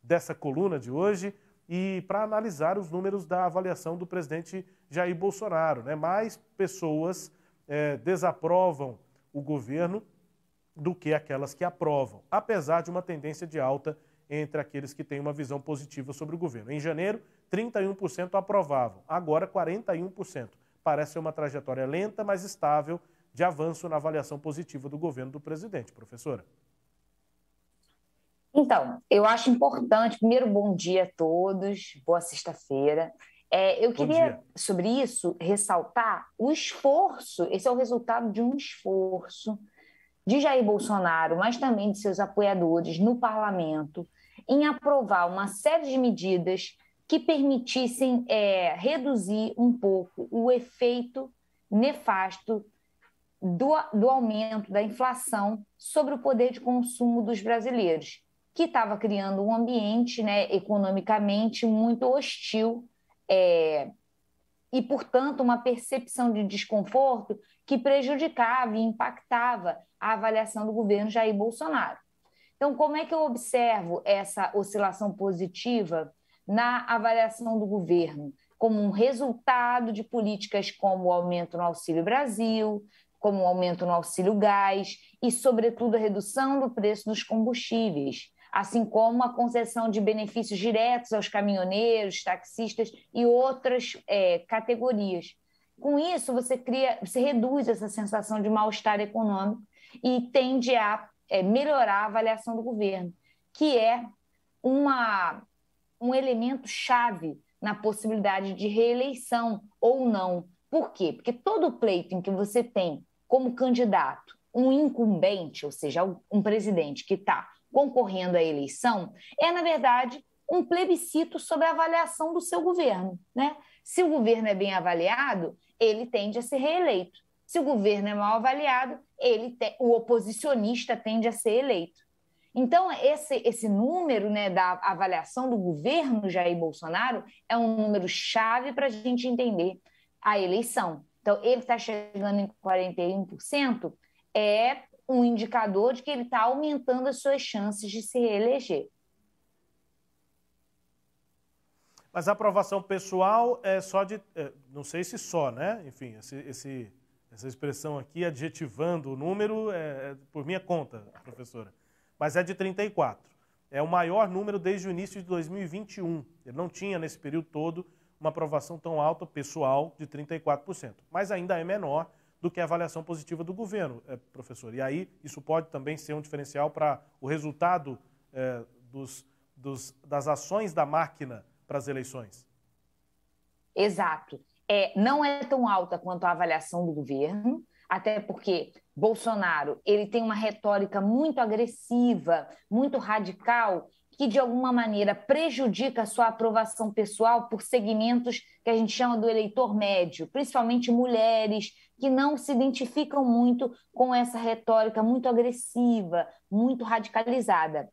dessa coluna de hoje e para analisar os números da avaliação do presidente Jair Bolsonaro, né? Mais pessoas desaprovam o governo do que aquelas que aprovam, apesar de uma tendência de alta entre aqueles que têm uma visão positiva sobre o governo. Em janeiro, 31% aprovavam, agora 41%. Parece ser uma trajetória lenta, mas estável de avanço na avaliação positiva do governo do presidente. Professora. Então, eu acho importante, primeiro, bom dia a todos, boa sexta-feira. Eu queria, sobre isso, ressaltar o esforço, esse é o resultado de um esforço de Jair Bolsonaro, mas também de seus apoiadores no parlamento, em aprovar uma série de medidas que permitissem reduzir um pouco o efeito nefasto do aumento da inflação sobre o poder de consumo dos brasileiros, que estava criando um ambiente, né, economicamente muito hostil e, portanto, uma percepção de desconforto que prejudicava e impactava a avaliação do governo Jair Bolsonaro. Então, como é que eu observo essa oscilação positiva na avaliação do governo? Como um resultado de políticas como o aumento no Auxílio Brasil, como o aumento no Auxílio Gás e, sobretudo, a redução do preço dos combustíveis, assim como a concessão de benefícios diretos aos caminhoneiros, taxistas e outras categorias. Com isso, você reduz essa sensação de mal-estar econômico e tende a melhorar a avaliação do governo, que é um elemento chave na possibilidade de reeleição ou não. Por quê? Porque todo pleito em que você tem como candidato um incumbente, ou seja, um presidente que está concorrendo à eleição, na verdade, um plebiscito sobre a avaliação do seu governo, né? Se o governo é bem avaliado, ele tende a ser reeleito. Se o governo é mal avaliado, o oposicionista tende a ser eleito. Então, esse número, né, da avaliação do governo Jair Bolsonaro é um número chave para a gente entender a eleição. Então, ele está chegando em 41%, é um indicador de que ele está aumentando as suas chances de se reeleger. Mas a aprovação pessoal é só de... não sei se só, né? Enfim, essa expressão aqui, adjetivando o número, é por minha conta, professora. Mas é de 34. É o maior número desde o início de 2021. Ele não tinha, nesse período todo, uma aprovação tão alta pessoal de 34%. Mas ainda é menor do que a avaliação positiva do governo, professor. E aí, isso pode também ser um diferencial para o resultado das ações da máquina para as eleições? Exato. Não é tão alta quanto a avaliação do governo, até porque Bolsonaro ele tem uma retórica muito agressiva, muito radical, que de alguma maneira prejudica a sua aprovação pessoal por segmentos que a gente chama do eleitor médio, principalmente mulheres que não se identificam muito com essa retórica muito agressiva, muito radicalizada.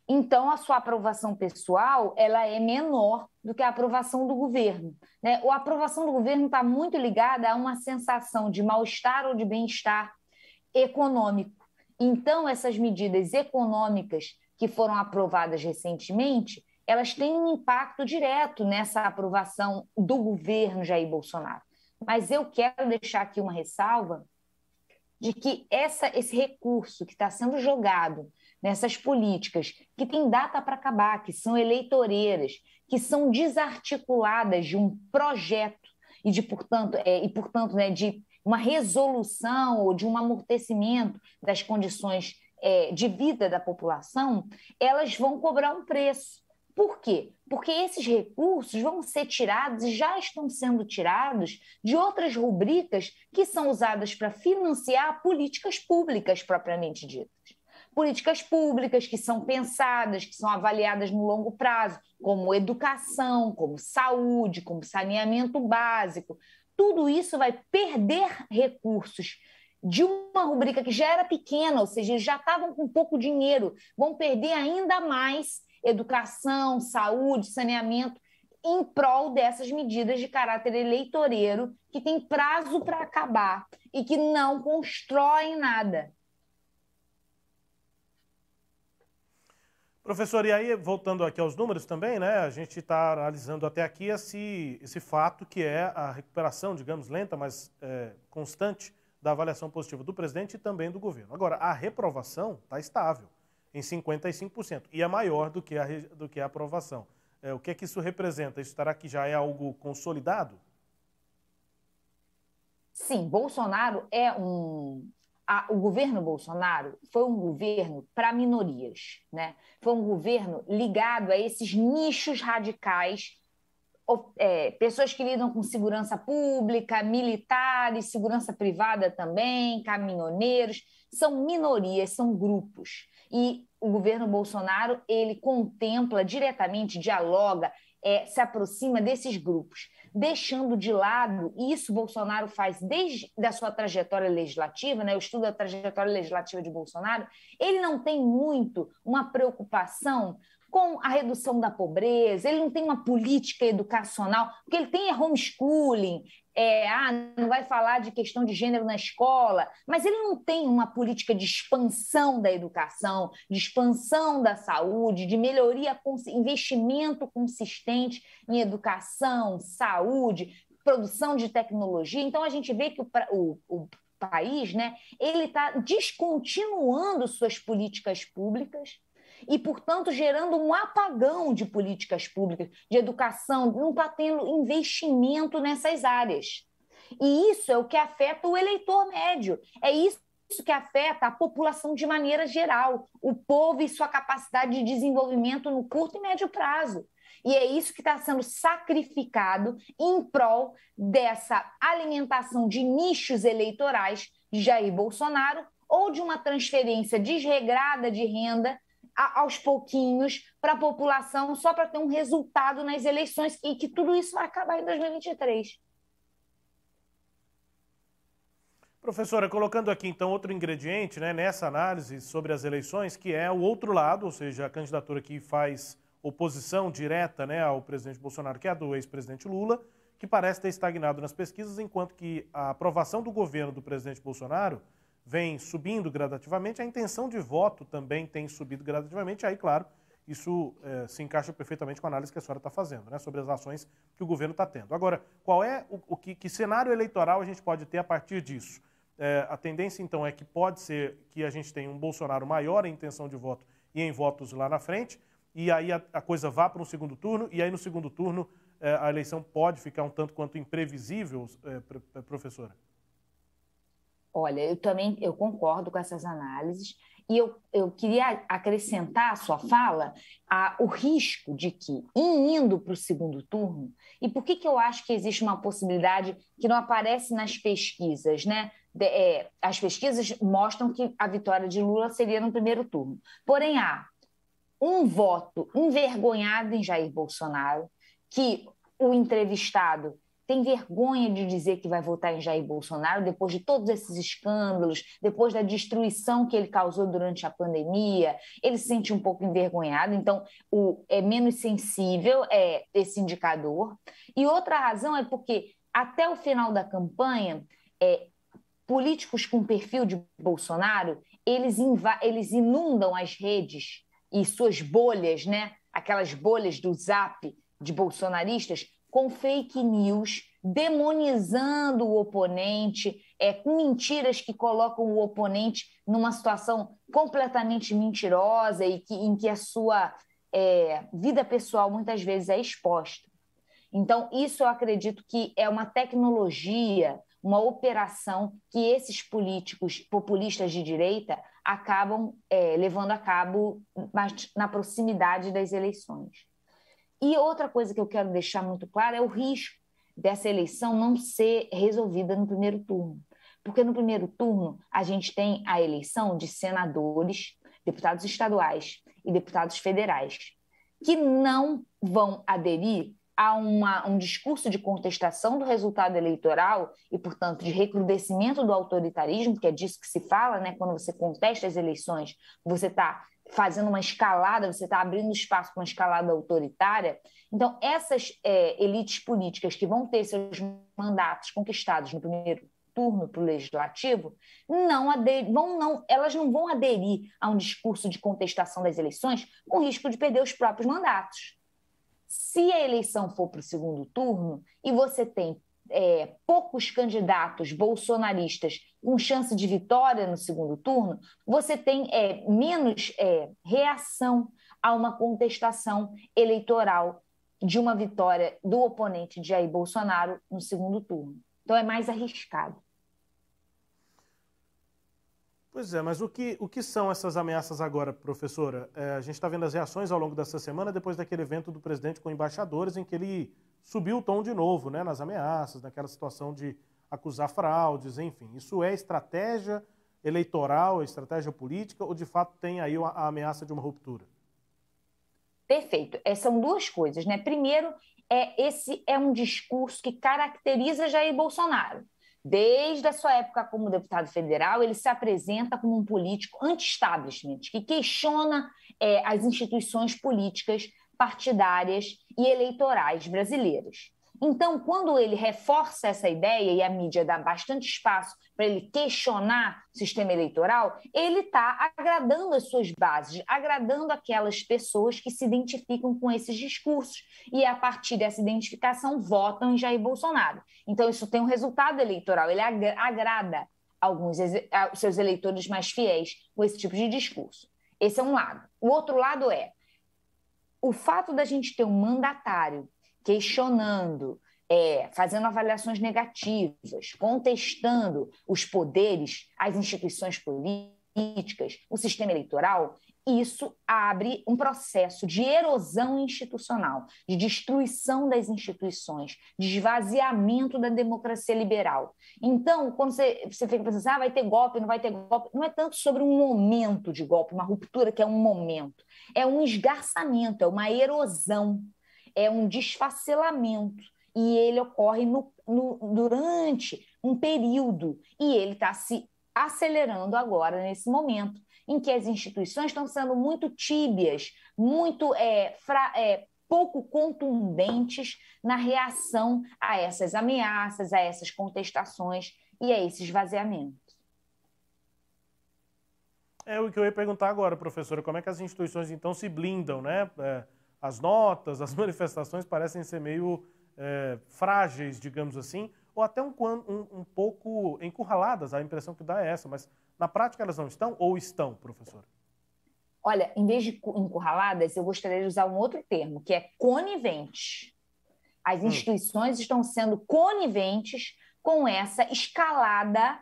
Então, a sua aprovação pessoal ela é menor do que a aprovação do governo, né? A aprovação do governo está muito ligada a uma sensação de mal-estar ou de bem-estar econômico. Então, essas medidas econômicas que foram aprovadas recentemente, elas têm um impacto direto nessa aprovação do governo Jair Bolsonaro. Mas eu quero deixar aqui uma ressalva de que esse recurso que está sendo jogado nessas políticas que têm data para acabar, que são eleitoreiras, que são desarticuladas de um projeto e, portanto, né, de uma resolução ou de um amortecimento das condições de vida da população, elas vão cobrar um preço. Por quê? Porque esses recursos vão ser tirados e já estão sendo tirados de outras rubricas que são usadas para financiar políticas públicas propriamente ditas. Políticas públicas que são pensadas, que são avaliadas no longo prazo, como educação, como saúde, como saneamento básico. Tudo isso vai perder recursos de uma rubrica que já era pequena, ou seja, eles já estavam com pouco dinheiro, vão perder ainda mais educação, saúde, saneamento, em prol dessas medidas de caráter eleitoreiro que tem prazo para acabar e que não constroem nada. Professor, e aí, voltando aqui aos números também, né? A gente está analisando até aqui esse fato que é a recuperação, digamos, lenta, mas constante da avaliação positiva do presidente e também do governo. Agora, a reprovação está estável, em 55%, e é maior do que a aprovação. O que é que isso representa? Isso estará que já é algo consolidado? Sim, Bolsonaro o governo Bolsonaro foi um governo para minorias, né? Foi um governo ligado a esses nichos radicais, pessoas que lidam com segurança pública, militares, segurança privada também, caminhoneiros, são minorias, são grupos. E o governo Bolsonaro, ele contempla diretamente, dialoga, se aproxima desses grupos, deixando de lado, e isso Bolsonaro faz desde a sua trajetória legislativa, né? Eu estudo a trajetória legislativa de Bolsonaro, ele não tem muito uma preocupação com a redução da pobreza, ele não tem uma política educacional, o que ele tem é homeschooling, não vai falar de questão de gênero na escola, mas ele não tem uma política de expansão da educação, de expansão da saúde, de melhoria, investimento consistente em educação, saúde, produção de tecnologia. Então, a gente vê que o país, né, ele está descontinuando suas políticas públicas, e, portanto, gerando um apagão de políticas públicas, de educação, não está tendo investimento nessas áreas. E isso é o que afeta o eleitor médio, é isso que afeta a população de maneira geral, o povo e sua capacidade de desenvolvimento no curto e médio prazo. E é isso que está sendo sacrificado em prol dessa alimentação de nichos eleitorais de Jair Bolsonaro ou de uma transferência desregrada de renda aos pouquinhos para a população, só para ter um resultado nas eleições, e que tudo isso vai acabar em 2023. Professora, colocando aqui então outro ingrediente, né, nessa análise sobre as eleições, que é o outro lado, ou seja, a candidatura que faz oposição direta, né, ao presidente Bolsonaro, que é a do ex-presidente Lula, que parece ter estagnado nas pesquisas, enquanto que a aprovação do governo do presidente Bolsonaro vem subindo gradativamente, a intenção de voto também tem subido gradativamente, aí, claro, isso se encaixa perfeitamente com a análise que a senhora está fazendo, né, sobre as ações que o governo está tendo. Agora, qual é que cenário eleitoral a gente pode ter a partir disso? A tendência, então, é que pode ser que a gente tenha um Bolsonaro maior em intenção de voto e em votos lá na frente, e aí a coisa vá para um segundo turno, e aí no segundo turno a eleição pode ficar um tanto quanto imprevisível, professora? Olha, eu concordo com essas análises, e eu queria acrescentar à sua fala o risco de que, indo para o segundo turno, e por que eu acho que existe uma possibilidade que não aparece nas pesquisas, né? As pesquisas mostram que a vitória de Lula seria no primeiro turno. Porém, há um voto envergonhado em Jair Bolsonaro, que o entrevistado tem vergonha de dizer que vai votar em Jair Bolsonaro depois de todos esses escândalos, depois da destruição que ele causou durante a pandemia, ele se sente um pouco envergonhado, então é menos sensível esse indicador. E outra razão é porque, até o final da campanha, políticos com perfil de Bolsonaro, eles inundam as redes e suas bolhas, né? Aquelas bolhas do Zap de bolsonaristas, com fake news, demonizando o oponente, com mentiras que colocam o oponente numa situação completamente mentirosa e em que a sua vida pessoal muitas vezes é exposta. Então, isso eu acredito que é uma tecnologia, uma operação que esses políticos populistas de direita acabam levando a cabo na proximidade das eleições. E outra coisa que eu quero deixar muito claro é o risco dessa eleição não ser resolvida no primeiro turno. Porque no primeiro turno a gente tem a eleição de senadores, deputados estaduais e deputados federais, que não vão aderir a um discurso de contestação do resultado eleitoral e, portanto, de recrudescimento do autoritarismo, que é disso que se fala, né? Quando você contesta as eleições, você está fazendo uma escalada, você está abrindo espaço para uma escalada autoritária. Então, essas elites políticas que vão ter seus mandatos conquistados no primeiro turno para o legislativo, elas não vão aderir a um discurso de contestação das eleições com risco de perder os próprios mandatos. Se a eleição for para o segundo turno e você tem poucos candidatos bolsonaristas com chance de vitória no segundo turno, você tem menos reação a uma contestação eleitoral de uma vitória do oponente de Jair Bolsonaro no segundo turno. Então é mais arriscado. Pois é, mas o que são essas ameaças agora, professora? A gente está vendo as reações ao longo dessa semana, depois daquele evento do presidente com embaixadores, em que ele subiu o tom de novo, né, nas ameaças, naquela situação de acusar fraudes, enfim. Isso é estratégia eleitoral, estratégia política, ou de fato tem aí a ameaça de uma ruptura? Perfeito. São duas coisas, né? Primeiro, esse é um discurso que caracteriza Jair Bolsonaro. Desde a sua época como deputado federal, ele se apresenta como um político anti-establishment, que questiona as instituições políticas, partidárias e eleitorais brasileiras. Então, quando ele reforça essa ideia e a mídia dá bastante espaço para ele questionar o sistema eleitoral, ele está agradando as suas bases, agradando aquelas pessoas que se identificam com esses discursos e, a partir dessa identificação, votam em Jair Bolsonaro. Então, isso tem um resultado eleitoral, ele agrada aos seus eleitores mais fiéis com esse tipo de discurso. Esse é um lado. O outro lado é o fato da gente ter um mandatário questionando, fazendo avaliações negativas, contestando os poderes, as instituições políticas, o sistema eleitoral, isso abre um processo de erosão institucional, de destruição das instituições, de esvaziamento da democracia liberal. Então, quando você fica pensando, vai ter golpe, não vai ter golpe, não é tanto sobre um momento de golpe, uma ruptura que é um momento, é um esgarçamento, é uma erosão, é um desfacelamento, e ele ocorre durante um período, e ele está se acelerando agora, nesse momento, em que as instituições estão sendo muito tíbias, muito pouco contundentes na reação a essas ameaças, a essas contestações e a esse esvaziamento. É o que eu ia perguntar agora, professora, como é que as instituições, então, se blindam, né? As notas, as manifestações parecem ser meio frágeis, digamos assim, ou até um pouco encurraladas, a impressão que dá é essa, mas na prática elas não estão ou estão, professora? Olha, em vez de encurraladas, eu gostaria de usar um outro termo, que é coniventes. As instituições estão sendo coniventes com essa escalada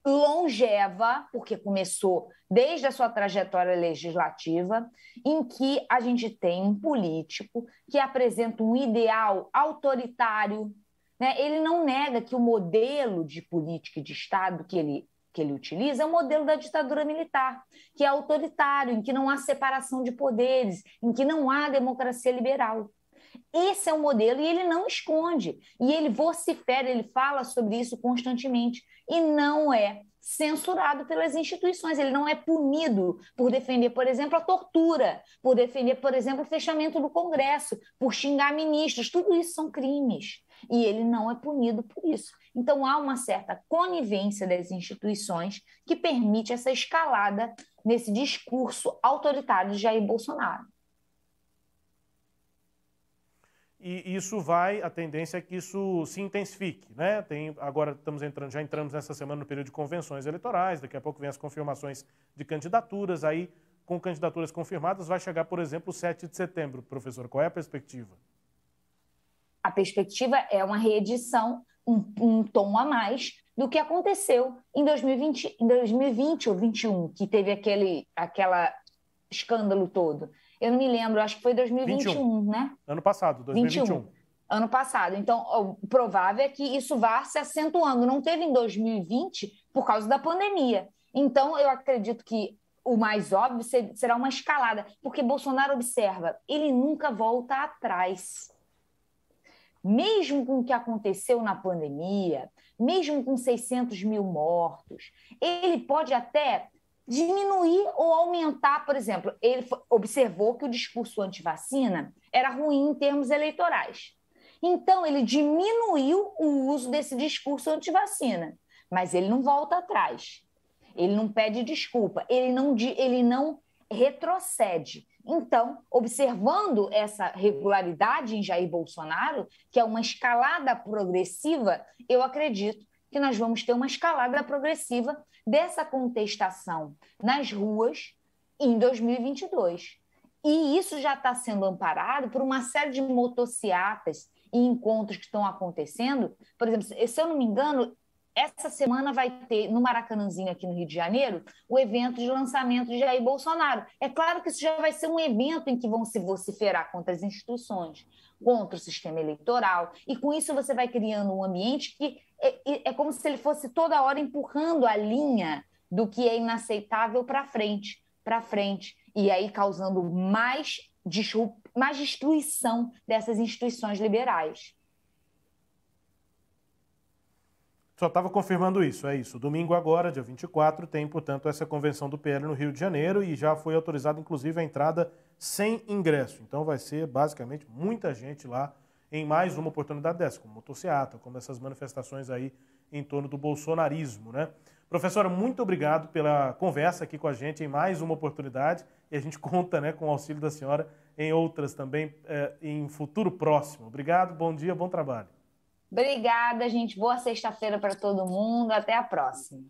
longeva, porque começou desde a sua trajetória legislativa, em que a gente tem um político que apresenta um ideal autoritário, né? Ele não nega que o modelo de política e de Estado que ele utiliza é o modelo da ditadura militar, que é autoritário, em que não há separação de poderes, em que não há democracia liberal. Esse é o modelo e ele não esconde. E ele vocifera, ele fala sobre isso constantemente. E não é censurado pelas instituições. Ele não é punido por defender, por exemplo, a tortura, por defender, por exemplo, o fechamento do Congresso, por xingar ministros. Tudo isso são crimes. E ele não é punido por isso. Então, há uma certa conivência das instituições que permite essa escalada nesse discurso autoritário de Jair Bolsonaro. E a tendência é que isso se intensifique, né? Agora já entramos nessa semana no período de convenções eleitorais, daqui a pouco vem as confirmações de candidaturas, aí com candidaturas confirmadas vai chegar, por exemplo, o 7 de setembro, professor. Qual é a perspectiva? A perspectiva é uma reedição, um tom a mais do que aconteceu em 2020 ou 2021, que teve aquele escândalo todo. Eu não me lembro, acho que foi 2021, né? Ano passado, 2021. Ano passado. Então, o provável é que isso vá se acentuando. Não teve em 2020 por causa da pandemia. Então, eu acredito que o mais óbvio será uma escalada, porque Bolsonaro observa, ele nunca volta atrás. Mesmo com o que aconteceu na pandemia, mesmo com 600 mil mortos, ele pode até diminuir ou aumentar, por exemplo, ele observou que o discurso anti-vacina era ruim em termos eleitorais. Então, ele diminuiu o uso desse discurso antivacina, mas ele não volta atrás, ele não pede desculpa, ele não retrocede. Então, observando essa regularidade em Jair Bolsonaro, que é uma escalada progressiva, eu acredito que nós vamos ter uma escalada progressiva dessa contestação nas ruas em 2022. E isso já está sendo amparado por uma série de motociatas e encontros que estão acontecendo. Por exemplo, se eu não me engano, essa semana vai ter, no Maracanãzinho, aqui no Rio de Janeiro, o evento de lançamento de Jair Bolsonaro. É claro que isso já vai ser um evento em que vão se vociferar contra as instituições, contra o sistema eleitoral, e com isso você vai criando um ambiente que é como se ele fosse toda hora empurrando a linha do que é inaceitável para frente, e aí causando mais destruição dessas instituições liberais. Só estava confirmando isso, é isso. Domingo agora, dia 24, tem, portanto, essa convenção do PL no Rio de Janeiro e já foi autorizada, inclusive, a entrada sem ingresso. Então vai ser, basicamente, muita gente lá em mais uma oportunidade dessa, como motociata, como essas manifestações aí em torno do bolsonarismo, né? Professora, muito obrigado pela conversa aqui com a gente em mais uma oportunidade e a gente conta, né, com o auxílio da senhora em outras também, em futuro próximo. Obrigado, bom dia, bom trabalho. Obrigada, gente. Boa sexta-feira para todo mundo. Até a próxima.